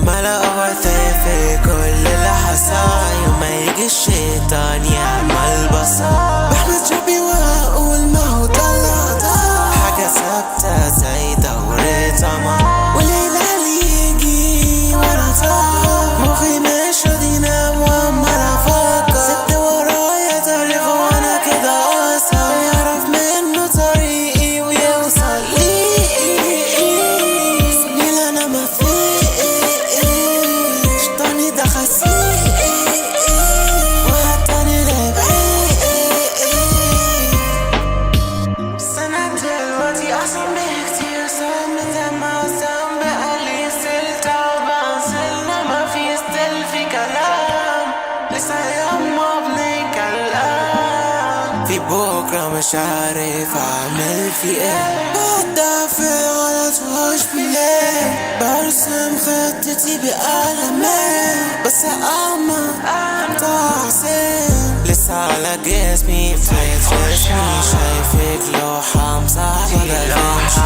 ملا overthink في كل لحظة يوم ما يجي الشيطان يعمل بصر بحمد ربي واقول ما هو طلع حاجة ثابتة زي دورة قمر والليل اللي يجي وانا طار مخي مش راضي ينام وعمال افكر سبت ورايا تاريخ وانا كده اثر يعرف منه طريقي ويوصل لي سنين انا ما فيه في بكرة مش عارف اعمل في ايه ببدأ في غلط وهوش بليه برسم خطتي بقلمين بس أعمى تحسين لسه على جسمي بتترسمي شايفك لوحة مصاحبة دافنشي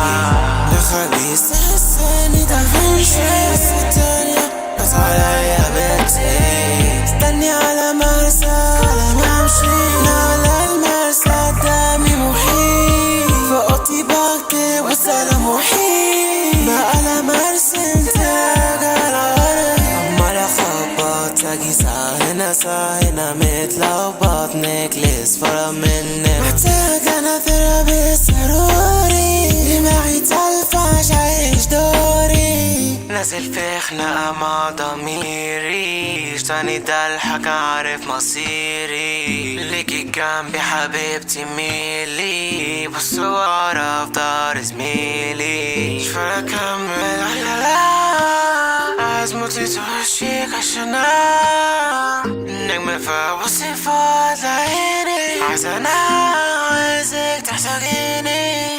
الخبيث الثاني دافنشي بس التانية بس عليا بنتي استني على مرسى على ممشي هنا متلخبط نكلس فرا منك محتاج انا ثيرابي ضروري دماغي تلفة مش عايش دوري نازل في خناقة مع ضميري اشتاني ضلحك عارف مصيري ليكي جنبي حبيبتي ميلي بص ورا في دار زميلي مش فارق اكمل عايز موتي توشيك عشان نجم في وصفات لعيني عايز انا عايزك تحتاجيني